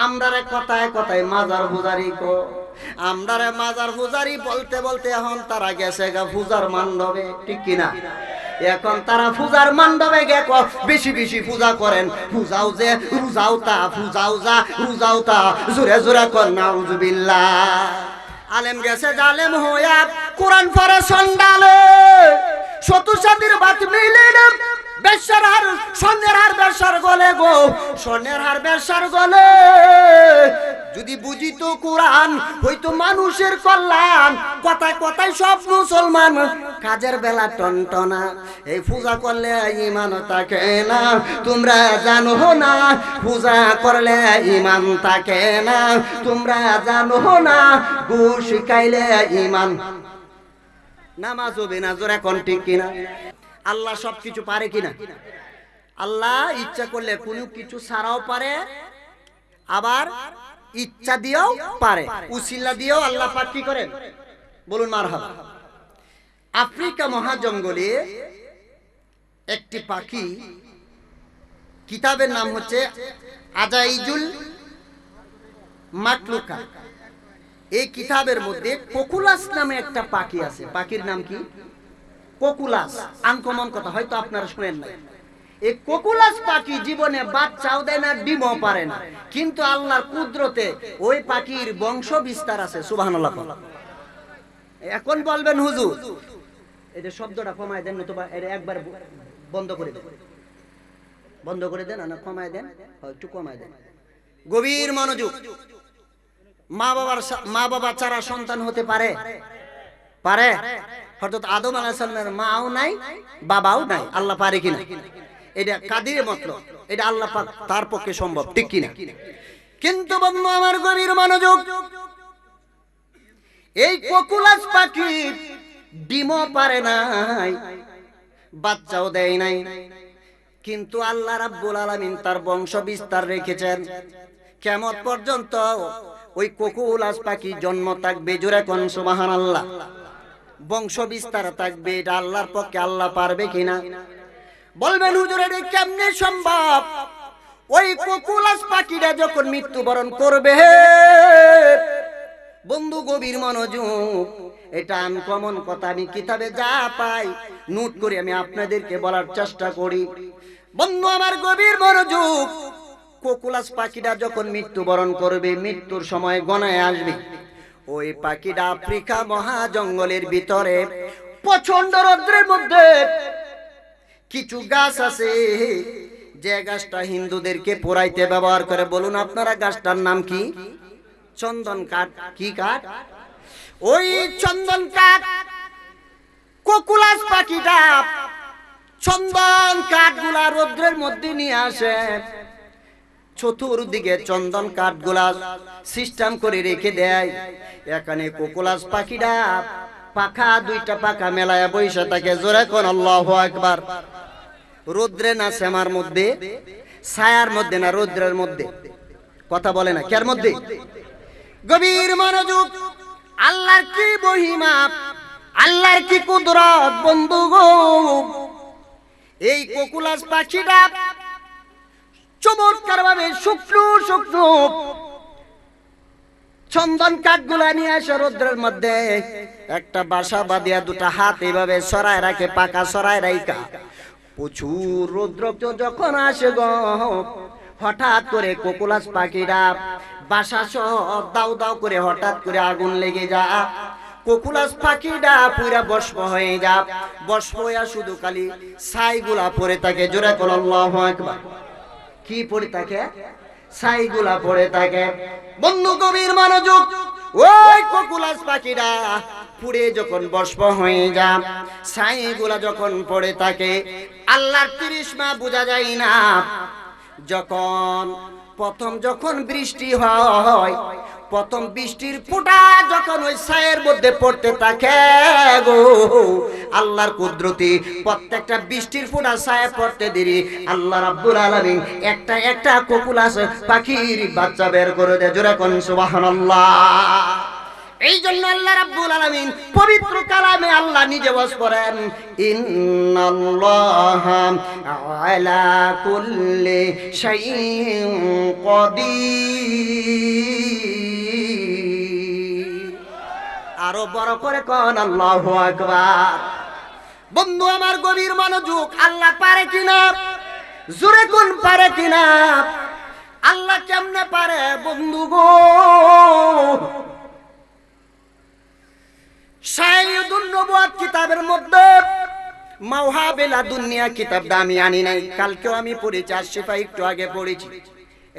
আমরারে কথায় কথায় মাজার পূজারি কো, আমরারে মাজার পূজারি বলতে বলতে এখন তারা গেছে গা পূজার মণ্ডপে, ঠিক কিনা? এখন তারা পূজার মণ্ডপে গে বেশি বেশি পূজা করেন, পূজাও যে রোজাও তা, পূজাও যা রোজাও তা, জোরে জোরে কর নাউজুবিল্লাহ। আলেম গেছে জালেম হইয়া কোরআন পড়ে সন্ডালে, শতুসাদির বাত মিলে না বেশার হার সোনের হার বেশার গলে গো, সোনের হার বেশার গলে। যদি বুঝিত কোরআন হইতো মানুষের কল্যাণ, কথায় কথায় সব মুসলমান কাজের বেলা টনটনা। এই পূজা করলে ইমান থাকে না, তোমরা জানো না, পূজা করলে ইমান থাকে না, তোমরা জানো না, ঘুষ খাইলে ইমান। নামাজ হবে না, জোরে কোন ঠিক কিনা? আল্লাহ সবকিছু পারে কিনা? আল্লাহ ইচ্ছা করলে কোনো কিছু ছাড়াও পারে, আবার ইচ্ছা দিয়েও পারে, উসিলা দিয়েও আল্লাহ পাক কি করেন? বলুন মারহাবা। আফ্রিকা মহাজঙ্গলে একটি পাখি, কিতাবের নাম হচ্ছে আজাইজুল মাকলুকা। এই কিতাবের মধ্যে কোকুলাস নামে একটা পাখি আছে। পাখির নাম কি? কোকুলাস। আনকমন কথা, হয়তো আপনারা শুনেন না। এই কোকুলাস পাখি জীবনে বাচ্চাও দেয় না, ডিমও পারে না, কিন্তু আল্লাহর কুদরতে ওই পাখির বংশ বিস্তার আছে। সুবহানাল্লাহ। এখন বলবেন হুজুর এটা শব্দটা কমায় দেন, নতুবা এটা একবার বন্ধ করে দেন, বন্ধ করে দেন, না কমায় দেন, একটু কমায় দেন। গভীর মনোযোগ। মা বাবা ছাড়া সন্তান হতে পারে? পারে। হযরত আদম আলাইহিস সালামের মাও নাই, বাবাও নাই, আল্লাহ পারে কিনা? এটা কাদিরের মতলব, এটা আল্লাহ পাক তার পক্ষে সম্ভব, ঠিক কিনা? কিন্তু বন্ধু আমার গভীর মনোযোগ, এই কোকুলাস পাখি ডিমও পারে নাই, বাচ্চাও দেয় নাই, কিন্তু আল্লাহ রাব্বুল আলামিন তার বংশ বিস্তার রেখেছেন। কিয়ামত পর্যন্ত ওই কোকুলাস পাখি জন্ম থাকবে, জোরে কোন সুবহানাল্লাহ। বংশ বিস্তার থাকবে, এটা আল্লাহর পক্ষে, আল্লাহ পারবে কিনা? বলবেন হুজুর এটা কেমনে সম্ভব? ওই কোকুলাস পাখিটা যখন মৃত্যুবরণ করবে, বন্ধু গভীর মনোযোগ, এটা আনকমন কথা, আমি কিতাবে যা পাই নোট করে আমি আপনাদেরকে বলার চেষ্টা করি। বন্ধু আমার গভীর মনোযোগ, কোকুলাস পাখিটা যখন মৃত্যুবরণ করবে, মৃত্যুর সময় গণায় আসবে, ওই পাখিটা আফ্রিকা মহাজঙ্গলের ভিতরে প্রচন্ড রৌদ্রের মধ্যে কিছু গাছ আছে, যে গাছটা হিন্দুদেরকে পোড়াইতে ব্যবহার করে। বলুন আপনারা গাছটার নাম কি? চন্দন কাঠ। কি কাঠ? ওই চন্দন কাঠ। কোকুলাস পাখিটা চন্দন কাঠগুলা রৌদ্রের মধ্যে নিয়ে আসে, চতুর্দিকে চন্দন কাঠগুলা সিস্টেম করে রেখে দেয়। এখানে কোকুলাস পাখিটা পাখা দুইটা পাখা মেলায় বসে থাকে, জোরে কোন আল্লাহু আকবার। রৌদ্রে না শ্যামার মধ্যে, ছায়ার মধ্যে না রৌদ্রের মধ্যে? কথা বলে না, কার মধ্যে? গভীর মনোযোগ। আল্লাহর কি মহিমা, আল্লাহর কি কুদরত বন্ধু গো। এই কোকুলাস পাখিটা চমৎকার ভাবে শুকনো শুকনো চন্দন কাঠগুলা নিয়ে আসে রৌদ্রের মধ্যে, একটা বাসা বাঁধিয়া দুটা হাত এইভাবে সরায় রাখে, পাকা সরায় রাইকা। প্রচুর রৌদ্র যখন আসে গো, হঠাৎ করে কোকুলাস পাখিরা বাসা সব দাউ দাউ করে হঠাৎ করে আগুন লেগে যা, কোকুলাস পাখিটা পুরা ভস্ম হয়ে যা। ভস্ম হইয়া শুধু খালি ছাইগুলা পড়ে থাকে, জোরে কোন আল্লাহু আকবার। কি পড়ে থাকে? ছাইগুলা পড়ে থাকে। বন্ধু গভীর মনোযোগ, ওই কোকুলাস পাখিটা পুড়ে যখন ভস্ম হয়ে যা, ছাইগুলা যখন পড়ে থাকে, আল্লাহর তিরিশমা বোঝা যায় না। যখন বৃষ্টি হয়, প্রথম বৃষ্টির ফোঁটা যখন ওই ছায়ের মধ্যে পড়তে থাকে গো, আল্লাহর কুদরতি প্রত্যেকটা বৃষ্টির ফোঁটা ছায়া পড়তে দেরি আল্লাহ রাব্বুল আলামিন একটা একটা কোকুলাস পাখির বাচ্চা বের করে দেয়, জোরে কোন সুবহানাল্লাহ। এই জন্য আল্লাহ রাব্বুল আলামিন পবিত্র কালামে আল্লাহ নিজে বস করেন, ইন্নাল্লাহা আলা কুল্লি শাইইন কাদির। আরো বড় করে কোন আল্লাহু আকবার। বন্ধু আমার গভীর মনোযোগ, আল্লাহ পারে কিনা? জোরে কোন পারে কিনা? আল্লাহ কেমনে পারে বন্ধু গো? শাইয়ুদুন নবুয়াত কিতাবের মধ্যে মাওহাবিলা দুনিয়া কিতাবটা আমি আনি নাই, কালকেও আমি পড়েছি, আর শিফা একটু আগে পড়েছি।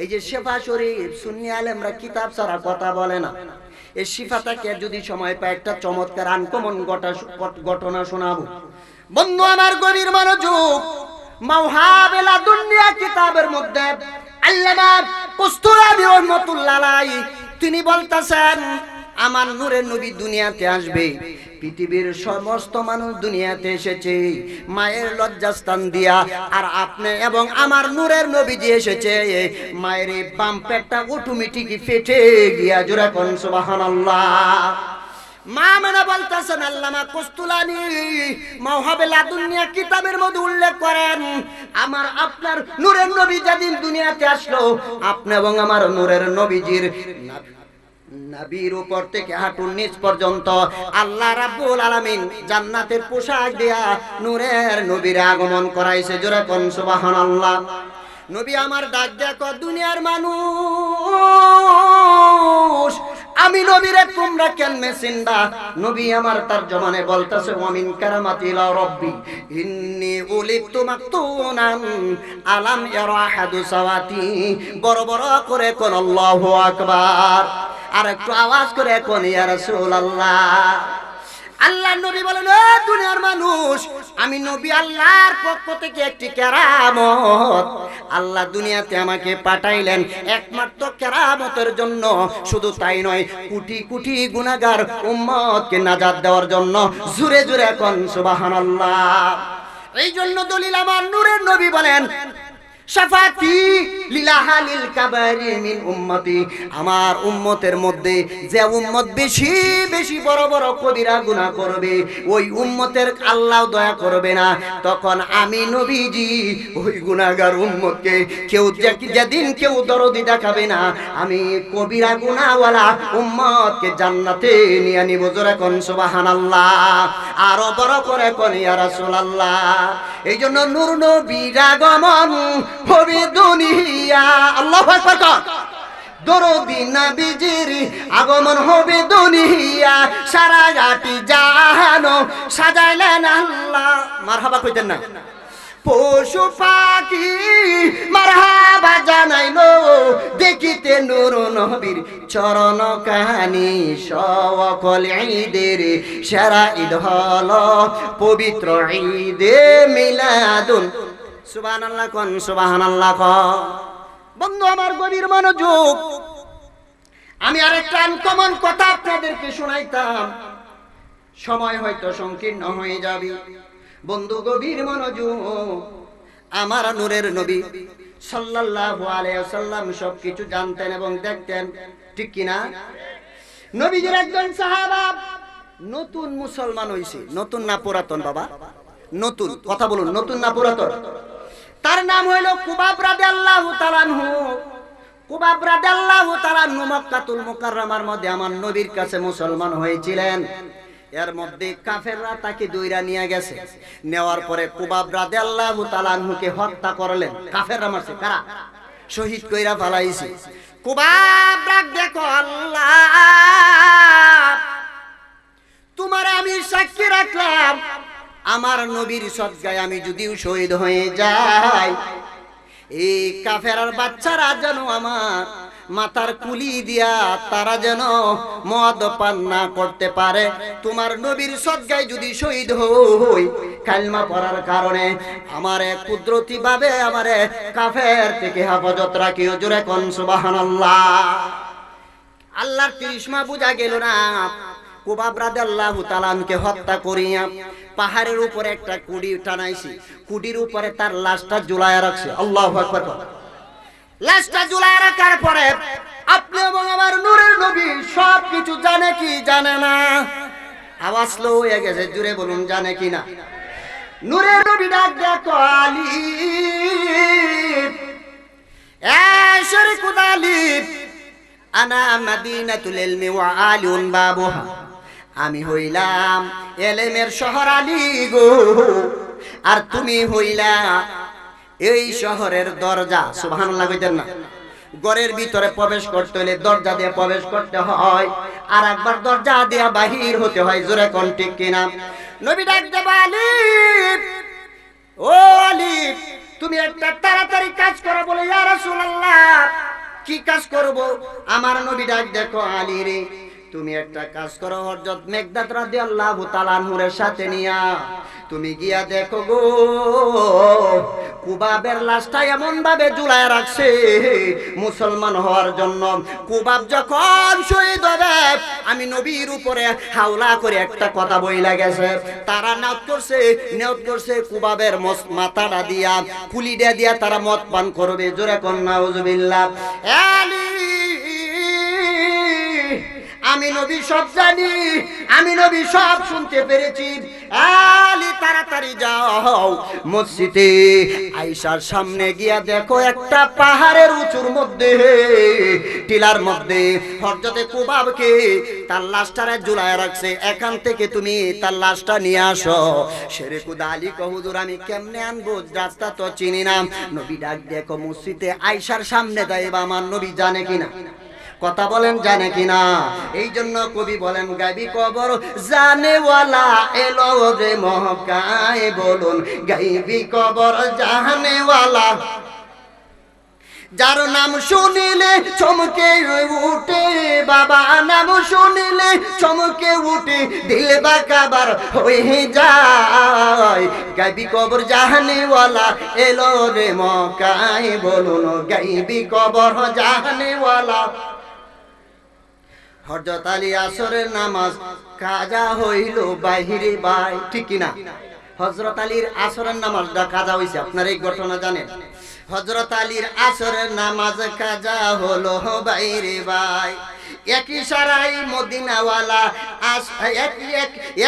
এই যে শিফা শরীফ সুন্নি আলেমরা কিতাব ছাড়া কথা বলে না। এই শিফাটাকে যদি সময় পায় একটা চমৎকার আনকমন ঘটনা শোনাবো। বন্ধু আমার গভীর মনোযোগ, মাওহাবিলা দুনিয়া কিতাবের মধ্যে আল্লামা কুস্তুলাবি রাহমাতুল্লাহ আলাইহি তিনি বলতেছেন, আমার নূরের নবী দুনিয়াতে আসবে, পৃথিবীর সমস্ত মানুষ দুনিয়াতে এসেছে মায়ের লজ্জাস্থান দিয়া, আর আপনি এবং আমার নূরের নবীজি এসেছে মায়ের বাম পেটটা অটোমেটিক ফেটে গিয়া। জোরে কোন সুবহানাল্লাহ। মা মানে বলতেছেন আল্লামা কুস্তুলানি মাওহাবিলা দুনিয়া কিতাবের মধ্যে উল্লেখ করেন, আমার আপনার নূরের নবী যেদিন দুনিয়াতে আসলো, আপনি এবং আমার নূরের নবীজির নবীর উপর থেকে হাঁটুর নিচ পর্যন্ত আল্লাহ রাব্বুল আলামিন জান্নাতের পোশাক দিয়া নূরের নবীর আগমন করাইছে। জোরে কোন সুবহানাল্লাহ। নবী আমার ডাক দেখো দুনিয়ার মানুষ, আমি নবীরে তোমরা কেমনে চিনবা? নবী আমার তার জমানে বলতেছে, ওয়ামিন কারামাতিল রাব্বি ইন্নী উলিতু মাকতুনান আলাম ইয়ারা আহাদু সাওয়াতি। বড় বড় করে কোন আল্লাহু আকবার, আর একটু আওয়াজ করে কোন ইয়া রাসূলুল্লাহ। আল্লাহ নবী বলেন, ও দুনিয়ার মানুষ, আমি নবী আল্লাহর পক্ষ থেকে একটি কেরামত। আল্লাহ দুনিয়াতে আমাকে পাঠাইলেন একমাত্র কেরামতের জন্য, শুধু তাই নয়, কোটি কোটি গুনাহগার উম্মতকে নাজাত দেওয়ার জন্য। জোরে জোরে কোন সুবহানাল্লাহ। এই জন্য দলিল আমার নূরের নবী বলেন, শাফাতি লিলাহালিল কাবারি মিন উম্মতি। আমার উম্মতের মধ্যে যে উম্মত বেশি বেশি বড় বড় কবিরা গুনাহ করবে, ওই উম্মতের আল্লাহ দয়া করবে না। তখন আমি নবীজি ওই গুনাহগার উম্মতকে যেদিন কেউ দরদি দেখাবে না, আমি কবিরা গুনাহওয়ালা উম্মতকে জান্নাতে নিয়ে নিব। জোরে কোন সুবহানাল্লাহ। আরো বড় করে কোন ইয়া রাসূলুল্লাহ। এই জন্য নূর নবীর আগমন হবে দুনিয়া। আল্লাহু আকবার। দরদি নবীজির আগমন হবে দুনিয়া, সারা গাটি জাহানো সাজাইলেন আল্লাহ। মারহাবা কইতেন না? পশু পাখি মারহাবা জানাইলো, দেখিতে নূর নবীর চরণ কাহানি। সকল ঈদের সেরা ঈদ হলো পবিত্র ঈদে মিলাদুন। সুবহানাল্লাহ কোন সুবহানাল্লাহ কোন। বন্ধু আমার গভীর মনোযোগ, আমি আরেকটা আনকমন কথা আপনাদেরকে শোনাইতাম, সময় হয়তো সংকীর্ণ হয়ে যাবে। বন্ধু গভীর মনোযোগ, আমার নূরের নবী সাল্লাল্লাহু আলাইহি ওয়াসাল্লাম সবকিছু জানতেন এবং দেখতেন, ঠিক কি না? নবীজির একজন সাহাবা নতুন মুসলমান হইছে। নতুন না পুরাতন বাবা? নতুন। কথা বলুন, নতুন না পুরাতন? তার নাম হইল কুবাব রাদিয়াল্লাহু তাআলা আনহু। কুবাব রাদিয়াল্লাহু তাআলা আনহু মক্কাতুল মুকাররমার মধ্যে আমার নবীর কাছে মুসলমান হয়েছিলেন। এর মধ্যে কাফেররা তাকে দইরা নিয়ে গেছে। নেওয়ার পরে কুবাব রাদিয়াল্লাহু তাআলা আনহুকে হত্যা করলেন। কাফেররা মারছে, কারা? শহীদ কইরা ফেলাইছে। কুবাব ডাক দেখো, আল্লাহ তোমারে আমি সাক্ষী রাখলাম, আমার নবীর সদকায় আমি যদিও শহীদ হয়ে যাই, এই কাফেরার বাচ্চারা যেন আমার মাথার কুলি দিয়া তারা যেন মদ পান না করতে পারে। তোমার নবীর সদকায় যদি শহীদ হই, কালমা পড়ার কারণে আমারে কুদরতি ভাবে আমারে কাফের থেকে হেফাজত রাখিও। জোরে কোন সুবহানাল্লাহ। আল্লাহর তিরিশমা বুঝা গেল না। কুবাব রাদিয়াল্লাহু তাআলা আনহুকে হত্যা করিয়া পাহাড়ের উপরে একটা কুড়ি টানাইছি, কুড়ির উপরে তার লাশটা ঝুলায়া রাখছে। আল্লাহু আকবার। লাশটা ঝুলায়া রাখার পরে আপনি এবং আমার নূরের নবী সব কিছু জানে কি জানে না? আওয়াজ স্লো হয়ে গেছে, জুড়ে বলুন জানে কি না? নূরের নবী ডাক দেখো আলী, শরীকুল আলী, আনা মাদিনাতুল ইলমি ওয়া আলিউন বাবুহা, আমি হইলাম এলেমের শহর আলী গো, আর তুমি হইলা এই শহরের দরজা। সুবহানাল্লাহ কইতেন না? ঘরের ভিতরে প্রবেশ করতে হলে দরজা দিয়ে প্রবেশ করতে হয়, আর একবার দরজা দিয়ে বাহির হতে হয়। জোরে কোন ঠিক কিনা? নবী ডাক দেবা আলী, ও আলী, তুমি একটা তাড়াতাড়ি কাজ করো। বলে ইয়া রাসূলুল্লাহ, কি কাজ করব? আমার নবী ডাক দেখো আলী রে, তুমি একটা কাজ করো, হযরত মেকদাদ রাদিয়াল্লাহু তাআলা আনহুর সাথে নিয়া তুমি গিয়া দেখো গো, কুবাবের লাশটা এমন ভাবে ঝুলায় রাখছে মুসলমান হওয়ার জন্য। কুবাব যখন শহীদ হবে, আমি নবীর উপরে হাওলা করে একটা কথা বইলা গেছে। তারা নিয়ত করছে কুবাবের মাথাটা দিয়া, কুলিটা দিয়া তারা মদ পান করবে। জোরে কোন নাউজুবিল্লাহ। আলী, আমি নবী সব জানি, আমি নবী সব শুনতে পেরেছি। আলী, তাড়াতাড়ি যাও মসজিদে আয়েশার সামনে গিয়া দেখো একটা পাহাড়ের উঁচুর মধ্যে, টিলার মধ্যে হযরতে কুবাবকে তার লাশটারে ঝুলায় রাখছে। এখান থেকে তুমি তার লাশটা নিয়ে আসো। শেরেকুদ আলী কয়, হুজুর আমি কেমনে আনবো, রাস্তা তো চিনি না। নবী ডাক দেখো মসজিদে আয়েশার সামনে যাইবা, আমার নবী জানে কিনা? কথা বলেন জানে কিনা? এই জন্য কবি বলেন, গাইবি কবর জানেওয়ালা এলো রে মহকায়, বলুন গাইবি কবর জানেওয়ালা, যার নাম শুনিলে চমকে উঠে, বাবা নাম শুনিলে চমকে উঠে, দিল বাকাবার হয়ে যায়। গাইবি কবর জানেওয়ালা এলো রে মহকায়, বলুন গাইবি কবর জানেওয়ালা। হযরত আলী আসরের নামাজ কাজা হইল বাহিরে ভাই, ঠিক কিনা? হযরত আলীর আসরের নামাজটা কাজা হইছে, আপনারা এই ঘটনা জানেন? হযরত আলীর আসরের নামাজ কাজা হলো বাইরে ভাই। এক ইশারায় মদিনাওয়ালা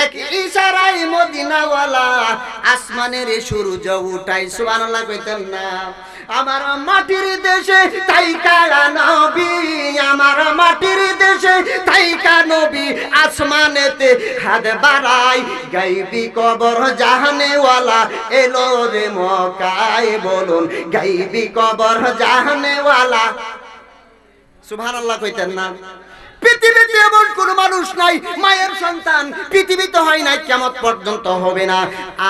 এক ইশারায় মদিনাওয়ালা আসমানের সূর্য উঠাই। সুবহানাল্লাহ কইতেন না? আমার মাটির দেশে তাইকা নবী, আমার মাটির দেশে তাইকা নবী আসমানেতে হাত বাড়াই। গাইবি কবর জাহানেওয়ালা এলো রে মক্কায়, বলুন গাইবি কবর জাহানেওয়ালা। সুবহানাল্লাহ কইতেন না? পৃথিবীতে এমন কোন মানুষ নাই, মায়ের সন্তান পৃথিবীতে হয় নাই, কিয়ামত পর্যন্ত হবে না।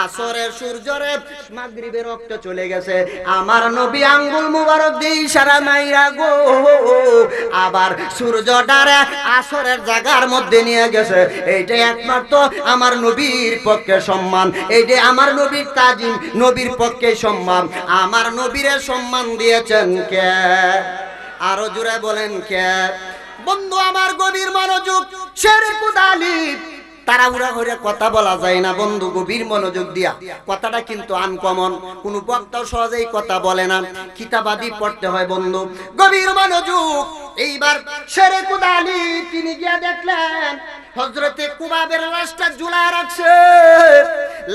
আসরের সূর্যরে মাগরিবের রক্ত চলে গেছে, আমার নবী আঙ্গুল মুবারক দিয়ে ইশারা মাইরা গো, আবার সূর্যটারে আসরের জায়গার মধ্যে নিয়ে গেছে। এইটা একমাত্র আমার নবীর পক্ষে সম্মান, এইটা আমার নবীর তাজিম, নবীর পক্ষে সম্মান। আমার নবীরে সম্মান দিয়েছেন কে? আরো জোরে বলেন কে? বন্ধু আমার গভীর মনোযোগ, শেরেকুদ আলী তাড়াহুড়া করে কথা বলা যায় না বন্ধু, গভীর মনোযোগ দিয়া। কথাটা কিন্তু আনকমন, কোন বক্তাও সহজেই কথা বলে না, কিতাবাদি পড়তে হয় বন্ধু, গভীর মনোযোগ। এইবার শেরেকুদ আলী তিনি গিয়া দেখলেন হযরতে কুবাবের লাশটা ঝুলায় রাখছে।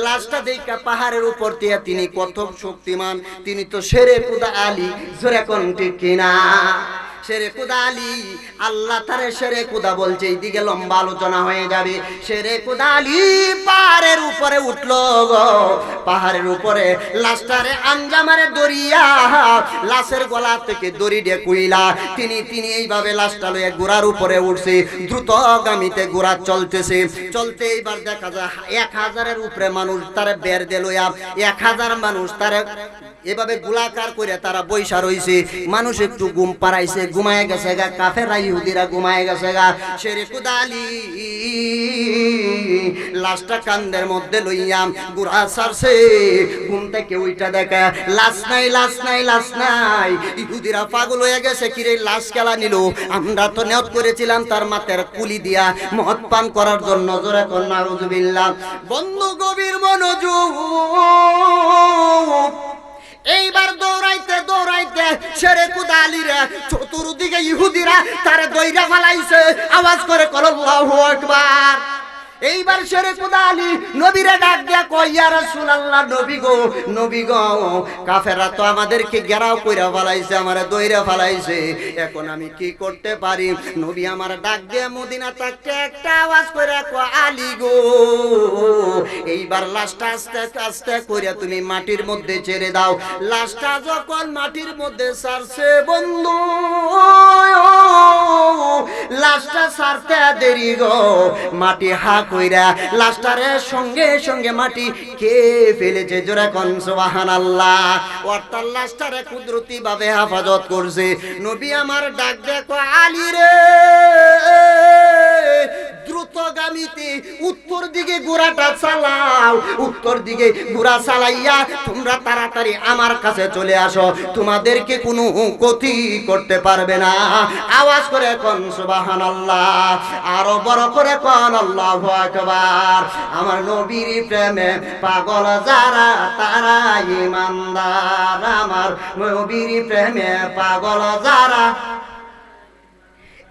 লাশটা দেখা পাহাড়ের উপর দিয়ে তিনি কত শক্তিমান, তিনি তো শেরেকুদ আলী। জোরে কোন ঠিক কিনা? শেরেকুদ আলী, আল্লাহ তারে শেরেকুদা বলছে, এইদিকে লম্বা আলোচনা হয়ে যাবে। শেরেকুদ আলী পাহাড়ের উপরে উঠলো গো, পাহাড়ের উপরে লাশটারে আঞ্জামারে দড়িয়া, লাশের গলা থেকে দড়ি দিয়ে কুইলা তিনি এইভাবে লাশটা লইয়া ঘোড়ার উপরে উঠছে। দ্রুতগামীতে ঘোড়া চলতেছে, চলতে এইবার দেখা যায় 1000-এর উপরে মানুষ তারে বের দিয়ে লইয়া, 1000 মানুষ তারে এভাবে গোলাকার করে তারা বৈশা রইছে। মানুষ একটু ঘুম পাড়াইছে, ঘুমায় গেছে গা, কাফেররা ইহুদিরা ঘুমায় গেছে গা। শেরেকুদ আলী লাশটা কান্দের মধ্যে লইয়া গুড়া ছাড়ছে, ঘুম থেকে ওইটা দেখা লাশ নাই, লাশ নাই, লাশ নাই। ইহুদিরা পাগল হয়ে গেছে, কিরে লাশ খেলা নিল, আমরা তো নিয়ত করেছিলাম তার মাথার কুলি দিয়া মদ পান করার জন্য। জোরে কোন নাউজুবিল্লাহ। বন্ধু গভীর মনোযোগ। এইবার দৌড়াইতে দৌড়াইতে শেরে কুদালিরা চতুর্দিকে ইহুদিরা তারে দইরা ফালাইছে, আওয়াজ করে আল্লাহু আকবার। এইবার শেরে কুদালি নবীরে ডাক দিয়া কয়, ইয়া রাসূলুল্লাহ, নবী গো কাফেররা তো আমাদেরকে ঘেরাও কইরা ফালাইছে, আমারে দইরা ফালাইছে, এখন আমি কি করতে পারি? নবী আমার ডাক দিয়া মদিনা তাকে একটা আওয়াজ কইরা কয়, আলী গো, এইবার লাশটা আস্তে আস্তে কইরা তুমি মাটির মধ্যে ছেড়ে দাও। লাশটা যখন মাটির মধ্যে ছাড়ছে বন্ধু, লাশটা ছাড়তে দেরি গো, মাটি হা কইরা লাশটারে সঙ্গে সঙ্গে মাটি কে ফেলেছে, জোরে কোন সুবহানাল্লাহ। অর্থাৎ লাশটারে কুদরতি ভাবে হেফাজত করছে। নবী আমার ডাক দেখো, আলী রে, দ্রুতগামীতে উত্তর দিকে ঘোড়াটা চালাও, উত্তর দিকে ঘোড়া চালাইয়া তোমরা তাড়াতাড়ি আমার কাছে চলে আসো, তোমাদেরকে কোনো ক্ষতি করতে পারবে না। আওয়াজ করে কোন সুবহানাল্লাহ, আরো বড় করে কোন আল্লাহু আকবার। আমার নবীর প্রেমে পাগল যারা তারা ঈমানদার, আমার নবীর প্রেমে পাগল যারা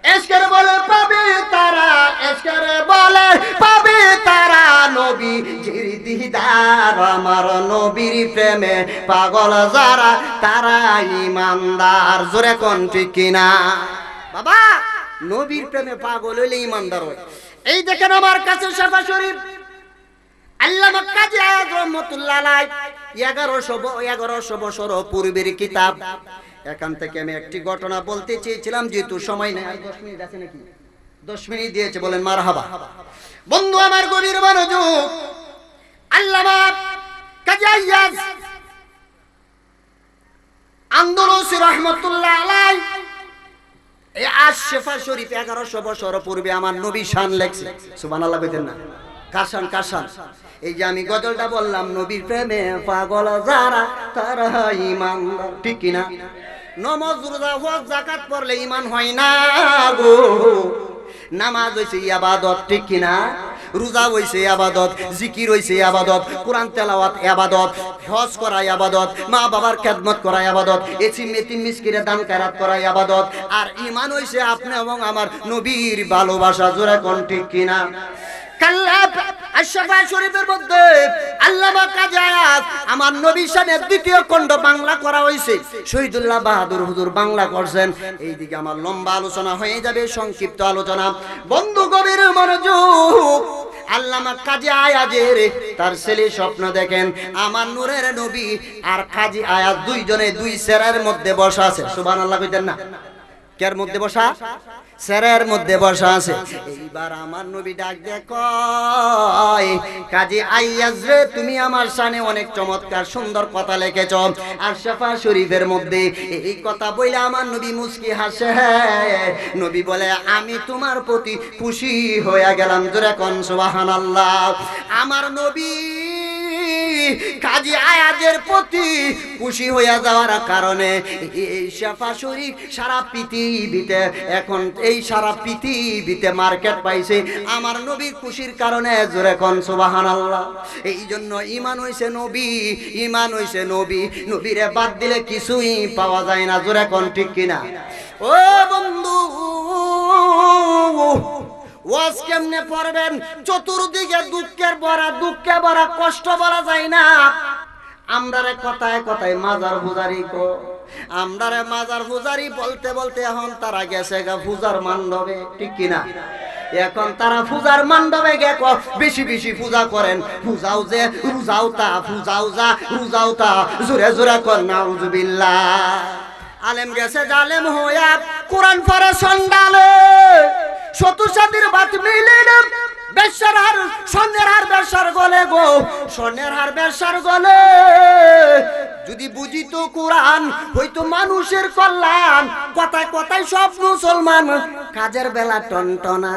এসকের বলে পাবে তারা, এসকের বলে পাবে তারা নবীর দিদার। আমার নবীর প্রেমে পাগল যারা তারা ঈমানদার, জোরে কোন ঠিক কিনা? বাবা, নবীর প্রেমে পাগল হইলে ঈমানদার হয়। এই দেখেন আমার কাছে শাফা শরীফ আল্লামা কাজী আয়াজ রহমাতুল্লাহ আলাইহি 1100 বছর পূর্বের কিতাব। এখান থেকে আমি একটি ঘটনা বলতে চেয়েছিলাম, যেহেতু সময় নেই। 10 মিনিট আছে নাকি? 10 মিনিট দিয়েছে, বলেন মারহাবা। বন্ধু আমার গভীর মনোযোগ, আল্লামা কাজী আয়াজ আন্দলুসি রহমাতুল্লাহ আলাইহি এই আশ-শিফা শরীফ 1100 বছর পূর্বে আমার নবী শান লেখছে। সুবহানাল্লাহ কইতেন না? কারশান। এই যে আমি গজলটা বললাম, নবীর প্রেমে পাগল যারা তারা ঈমানদার, ঠিক কিনা? নামাজ রোজা হজ যাকাত পড়লে ঈমান হয় না গো। নামাজ হইছে ইবাদত, ঠিক কিনা? রোজা হইছে ইবাদত, জিকির হইছে ইবাদত, কোরআন তেলাওয়াত ইবাদত, হজ করা ইবাদত, মা বাবার খেদমত করা ইবাদত, এতিম মিসকিনের দান খয়রাত করা ইবাদত। আর ঈমান হইছে আপনি এবং আমার নবীর ভালোবাসা, জোরে কোন ঠিক কিনা? আশ-শিফা শরীফের মধ্যে আল্লামা কাজী আয়াজ আমার নবী শানের দ্বিতীয় খণ্ড বাংলা করা হয়েছে। শহীদুল্লাহ বাহাদুর হুজুর বাংলা করছেন। এইদিকে আমার লম্বা আলোচনা হয়ে যাবে, সংক্ষিপ্ত আলোচনা। বন্ধু গভীর মনোযোগ, আল্লামা কাজী আয়াজের তার ছেলে স্বপ্ন দেখেন, আমার নূরের নবী আর কাজী আয়াজ দুইজনে দুই সেরার মধ্যে বসা আছে। সুবহানাল্লাহ কইতেন না? কার মধ্যে বসা? সেরার মধ্যে বসা আছে। এইবার আমার নবী ডাক দিয়ে কয়, কাজী আয়াজ রে, তুমি আমার শানে অনেক চমৎকার সুন্দর কথা লিখেছো। আর শিফা শরীফের মধ্যে এই কথা বলে আমার নবী মুস্কি হাসে। নবী বলে, আমি তোমার প্রতি খুশি হয়ে গেলাম, জোরে কোন সুবহানাল্লাহ। আমার নবী কাজী আয়াজের প্রতি খুশি হয়ে যাওয়ার কারণে এই শিফা শরীফ সারা পৃথিবীতে, এখন এই সারা পৃথিবীতে মার্কেট পাইছে আমার নবীর খুশির কারণে, জোরে কোন সুবহানাল্লাহ। এই জন্য ঈমান হইছে নবী, ঈমান হইছে নবী, নবীরে বাদ দিলে কিছুই পাওয়া যায় না, জোরে কোন ঠিক কিনা? ও বন্ধু, ওয়াজ কেমনে পড়বেন? চতুর্দিকে দুঃখে ভরা, কষ্ট বলা যায় না। আমরারে কথায় কথায় মাজার পূজারি কো, আমরারে মাজার পূজারি বলতে বলতে এখন তারা গেছে গা পূজার মণ্ডপে, ঠিক কিনা? এখন তারা পূজার মণ্ডপে গে বেশি বেশি পূজা করেন। পূজাও যে রোজাও তা, পূজাও যা রোজাও তা, জোরে জোরে কর নাউজুবিল্লাহ। আলেম গেছে জালেম হইয়া, কোরআন পড়ে সন্ডালে, শতুসাতির বাত মিলে না, বেশার হার স্বর্ণের হার বেশার গলে গো, স্বর্ণের হার বেশার গলে। যদি বুঝিত কোরআন হইতো মানুষের কল্যাণ। কথায় কথায় সব মুসলমান, কাজের বেলা টনটনা।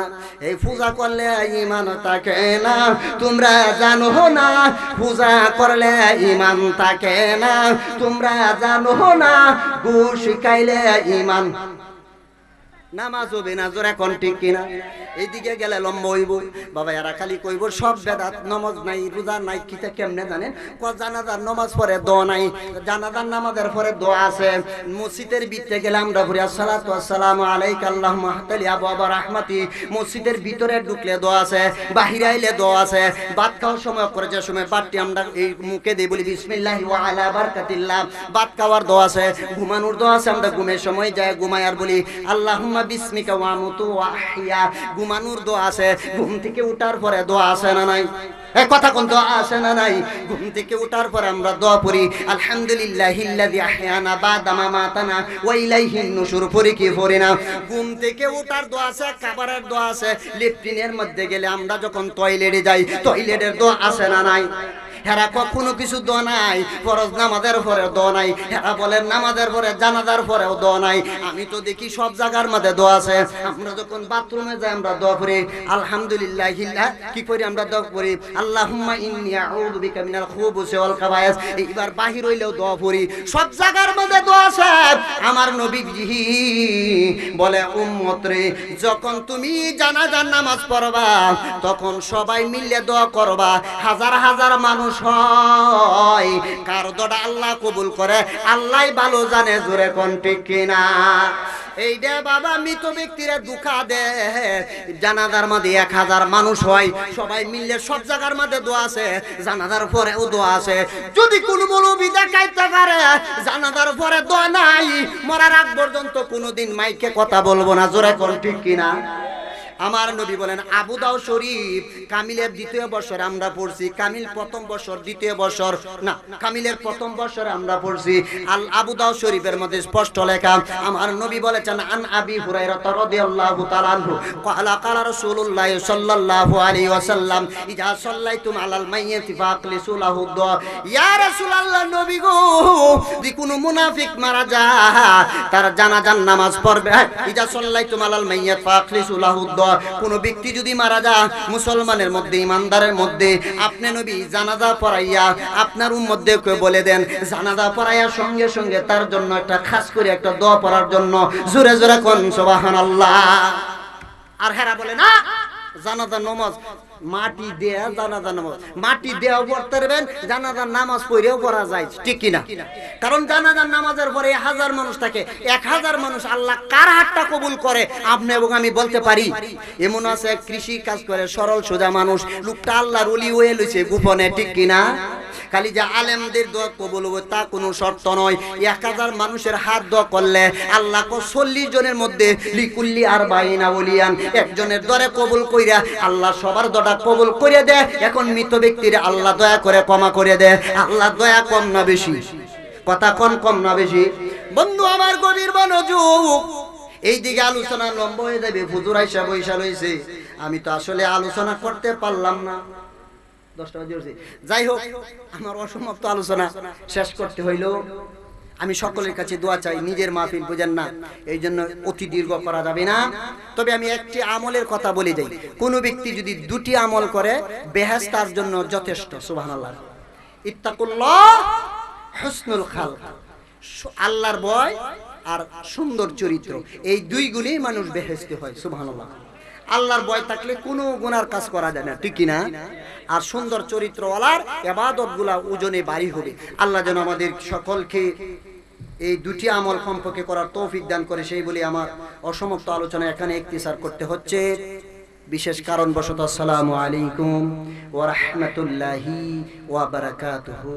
এই পূজা করলে ঈমান থাকে না, তোমরা জানো না। পূজা করলে ঈমান থাকে না, তোমরা জানো না। ঘুষ খাইলে ঈমান নামাজ হবে না, জোরে কোন ঠিক কিনা? এইদিকে গেলে লম্বা হইব। বাবা এরা খালি কইব সব বেদাত, নামাজ নাই, রোজা নাই, কিতা কেমনে জানেন? জানাজার নামাজ পড়ে দোয়া নাই, জানাজার নামাজের পরে দোয়া আছে। মসজিদের ভিতরে গেলে আমরা পড়ি আসসালাতু ওয়াসসালামু আলাইকা আল্লাহুম্মা হাতালি আবওয়াবা রাহমাতি। মসজিদের ভিতরে ঢুকলে দোয়া আছে, বাহিরে আইলে দোয়া আছে। ভাত খাওয়ার সময় করে যে সময় বাটটি আমরা এই মুখে দিয়ে বলি বিসমিল্লাহি ওয়া আলা বারাকাতিল্লাহ, ভাত খাওয়ার দোয়া আছে। ঘুমানোর দোয়া আছে, আমরা ঘুমের সময় যায় ঘুমাই আর বলি আল্লাহুম্মা বিসমিকা ওয়া আমুতু ওয়া আহইয়া। ঘুমানোর দোয়া আছে। ঘুম থেকে ওঠার পরে দোয়া আছে না নাই? এই কথা কোন দোয়া আছে না নাই? ঘুম থেকে ওঠার পরে আমরা দোয়া পড়ি আলহামদুলিল্লাহিল্লাযী আহয়ানা বাদা মা মাতানা ওয়া ইলাইহিন নুশুর। পড়ি কি পড়ি না? ঘুম থেকে ওঠার দোয়া আছে, খাবারের দোয়া আছে। লেট্রিনের মধ্যে গেলে আমরা যখন টয়লেটে যাই, টয়লেটের দোয়া আছে না নাই? হেরা কখনো কিছু দোয়া নাই, ফরজ নামাজের পরে দোয়া নাই। হেরা বলেন নামাজের পরে জানাজার পরেও দোয়া নাই। আমি তো দেখি সব জায়গার মধ্যে দোয়া আছে। আমরা যখন বাথরুমে যাই আমরা দোয়া করি আলহামদুলিল্লাহিল্লাহ, কি করি আমরা দোয়া করি আল্লাহুম্মা ইন্নী আউযু বিকা মিনাল খুবুসি ওয়াল খাবায়েস। এইবার বাহির হইলেও দোয়া করি, সব জায়গার মধ্যে দোয়া আছে। আমার নবীজি বলে উম্মত রে, যখন তুমি জানাজার নামাজ পড়বা তখন সবাই মিলে দোয়া করবা। হাজার হাজার মানুষ হয়, কার দোয়া আল্লাহ কবুল করে আল্লাহই ভালো জানে, জোরে কোন ঠিক কিনা? এইটা বাবা মৃত ব্যক্তিরা দুঃখা দে। জানাজার মধ্যে 1000 মানুষ হয়, সবাই মিললে সব জায়গার মধ্যে দোয়া আছে। জানাজার পরেও দোয়া আছে। যদি কোন মৌলবি দেখাইতে পারে জানাজার পরে দোয়া নাই, মরার আগ পর্যন্ত কোনোদিন মাইকে কথা বলবো না, জোরে কোন ঠিক কিনা? আমার নবী বলেন আবু দাউদ শরীফ কামিলের দ্বিতীয় বছর আমরা পড়ছি, কামিল প্রথম বছর দ্বিতীয় বছর না, কামিলের প্রথম বছরে আমরা পড়ছি। আল আবু দাউদ শরীফের মধ্যে স্পষ্ট লেখা, আমার নবী বলেছেন আন আবি হুরায়রা রাদিয়াল্লাহু তাআলা আনহু ক্বালা ক্বালা রাসূলুল্লাহ সাল্লাল্লাহু আলাইহি ওয়াসাল্লাম ইযা সাল্লাইতুম আলাল মাইয়িতি ফাকলিসু লাহু দুআ। ইয়া রাসূলুল্লাহ, নবী গো, যদি কোনো মুনাফিক মারা যায় তার জানাজার নামাজ পড়বে। ইযা সাল্লাইতুম আলাল মাইয়িতি ফাকলিসু লাহু দুআ। কোন ব্যক্তি যদি মারা যায় মুসলমানের মধ্যে, ইমানদারের মধ্যে, আপনি নবী জানাজা পড়াইয়া আপনার উম্মতদেরকে বলে দেন, জানাজা পড়াইয়া সঙ্গে সঙ্গে তার জন্য একটা খাস করে একটা দোয়া পড়ার জন্য। জোরে জোরে কোন সুবহানাল্লাহ। আর হেরা বলে না জানাজা নামাজ মাটি দেয়া, জানাজা নামাজ মাটি দেওয়া পড়তে পারবেন, জানাজার নামাজ পড়েও পড়া যায়, ঠিক কিনা? কারণ জানাজার নামাজের পরে 1000 মানুষ থাকে, 1000 মানুষ আল্লাহ কার হাতটা কবুল করে আপনি এবং আমি বলতে পারি? এমন আছে কৃষি কাজ করে সরল সোজা মানুষ, লোকটা আল্লাহর ওলি হয়ে লইছে গোপনে, ঠিক কিনা? খালি যে আলেমদের দোয়া কবুল হবে তা কোনো শর্ত নয়। 1000 মানুষের হাত দোয়া করলে আল্লাহ 40 জনের মধ্যে লিকুল্লি আর বাইনা ওলিয়ান একজনের দরে কবুল কইরা আল্লাহ সবার দোয়া কবুল করে দেয়। এখন মৃত ব্যক্তির আল্লাহ দয়া করে ক্ষমা করে দেয়। আল্লাহ দয়া কম না বেশি? কথা কম না বেশি? বন্ধু আমার গভীর মনোযোগ, এই দিকে আলোচনা লম্বা হয়ে যাবে। হুজুর আইসা বৈশা লইছে, আমি তো আসলে আলোচনা করতে পারলাম না, 10টা বাজে উঠছে। যাই হোক, আমার অসমাপ্ত আলোচনা শেষ করতে হইল। আমি সকলের কাছে দোয়া চাই, নিজের মাহফিল বুঝেন না, এই জন্য অতি দীর্ঘ করা যাবে না। তবে আমি একটি আমলের কথা বলে যাই, কোন ব্যক্তি যদি 2টি আমল করে বেহেশত তার জন্য যথেষ্ট। সুবহানাল্লাহ। ইত্তাকুল্লাহ, হুসনুল খালক, আল্লাহর ভয় আর সুন্দর চরিত্র, এই 2 গুণেই মানুষ বেহেশতে হয়। সুবহানাল্লাহ। আল্লাহর ভয় থাকলে কোনো গুনার কাজ করা যায় না, ঠিক কি না? আর সুন্দর চরিত্রওয়ালার ইবাদতগুলা ওজনে ভারী হবে। আল্লাহ যেন আমাদের সকলকে এই 2টি আমল সম্পর্কে করার তৌফিক দান করে, সেই বলে আমার অসমাপ্ত আলোচনা এখানে ইখতিসার করতে হচ্ছে বিশেষ কারণবশত। আসসালামু আলাইকুম ওয়া রাহমাতুল্লাহি ওয়া বারাকাতুহু।